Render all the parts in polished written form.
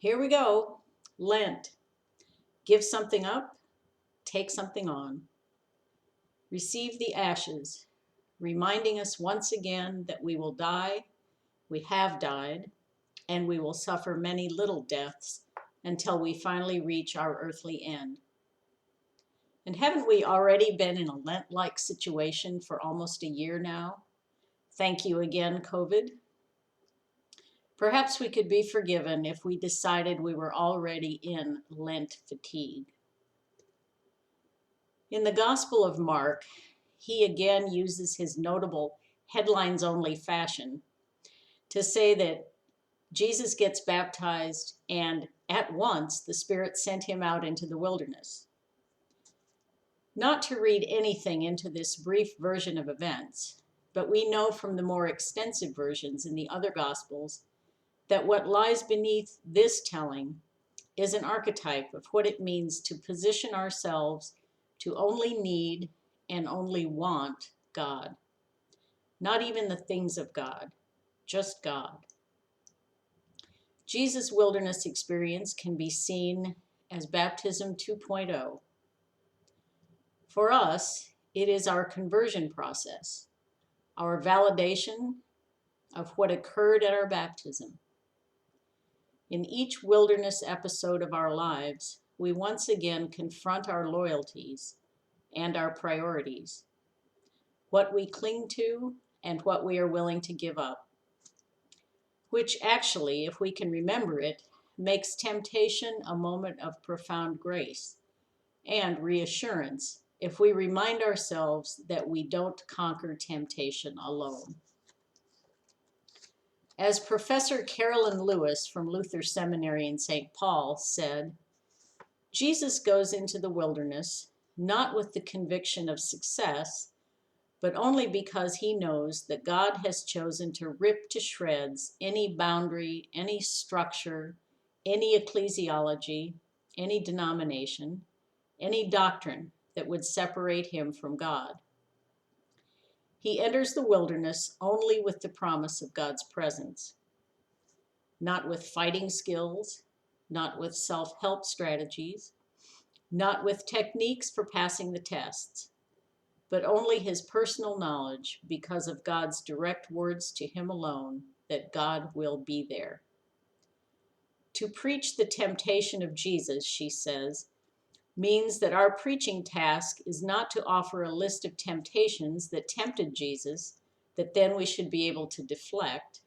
Here we go. Lent. Give something up, take something on. Receive the ashes, reminding us once again that we will die, we have died, and we will suffer many little deaths until we finally reach our earthly end. And haven't we already been in a Lent-like situation for almost a year now? Thank you again, COVID. Perhaps we could be forgiven if we decided we were already in Lent fatigue. In the Gospel of Mark, he again uses his notable headlines-only fashion to say that Jesus gets baptized and at once the Spirit sent him out into the wilderness. Not to read anything into this brief version of events, but we know from the more extensive versions in the other Gospels that what lies beneath this telling is an archetype of what it means to position ourselves to only need and only want God. Not even the things of God, just God. Jesus' wilderness experience can be seen as baptism 2.0. For us, it is our conversion process, our validation of what occurred at our baptism. In each wilderness episode of our lives, we once again confront our loyalties and our priorities, what we cling to and what we are willing to give up, which actually, if we can remember it, makes temptation a moment of profound grace and reassurance if we remind ourselves that we don't conquer temptation alone. As Professor Carolyn Lewis from Luther Seminary in St. Paul said, Jesus goes into the wilderness not with the conviction of success, but only because he knows that God has chosen to rip to shreds any boundary, any structure, any ecclesiology, any denomination, any doctrine that would separate him from God. He enters the wilderness only with the promise of God's presence, not with fighting skills, not with self-help strategies, not with techniques for passing the tests, but only his personal knowledge because of God's direct words to him alone that God will be there. To preach the temptation of Jesus, she says, means that our preaching task is not to offer a list of temptations that tempted Jesus that then we should be able to deflect.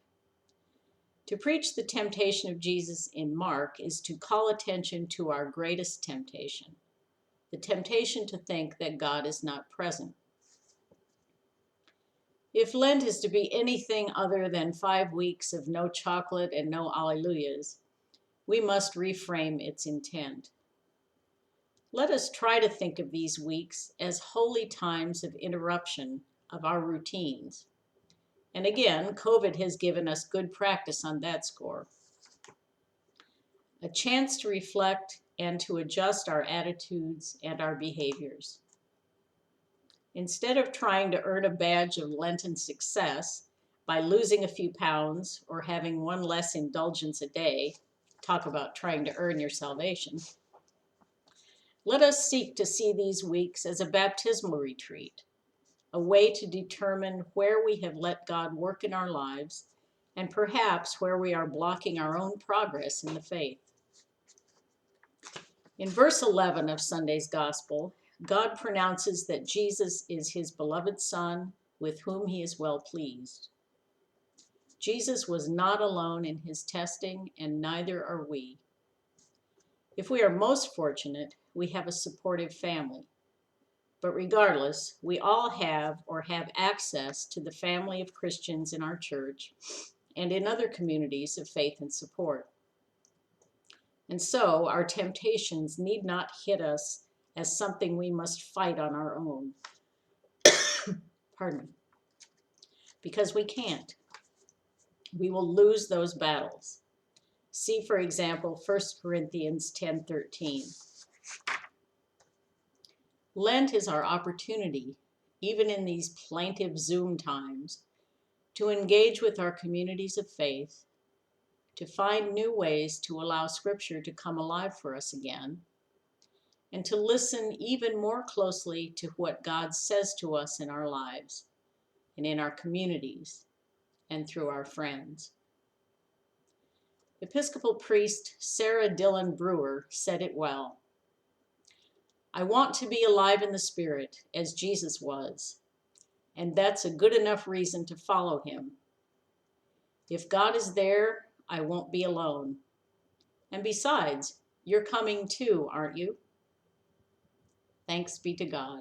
To preach the temptation of Jesus in Mark is to call attention to our greatest temptation, the temptation to think that God is not present. If Lent is to be anything other than 5 weeks of no chocolate and no alleluias, we must reframe its intent. Let us try to think of these weeks as holy times of interruption of our routines. And again, COVID has given us good practice on that score. A chance to reflect and to adjust our attitudes and our behaviors. Instead of trying to earn a badge of Lenten success by losing a few pounds or having one less indulgence a day, talk about trying to earn your salvation, let us seek to see these weeks as a baptismal retreat, a way to determine where we have let God work in our lives and perhaps where we are blocking our own progress in the faith. In verse 11 of Sunday's Gospel, God pronounces that Jesus is his beloved Son, with whom he is well pleased. Jesus was not alone in his testing, and neither are we. If we are most fortunate, we have a supportive family. But regardless, we all have or have access to the family of Christians in our church and in other communities of faith and support. And so our temptations need not hit us as something we must fight on our own. Pardon me. Because we can't. We will lose those battles. See, for example, 1 Corinthians 10:13. Lent is our opportunity, even in these plaintive Zoom times, to engage with our communities of faith, to find new ways to allow Scripture to come alive for us again, and to listen even more closely to what God says to us in our lives and in our communities and through our friends. Episcopal priest Sarah Dillon Brewer said it well. I want to be alive in the Spirit as Jesus was, and that's a good enough reason to follow him. If God is there, I won't be alone. And besides, you're coming too, aren't you? Thanks be to God.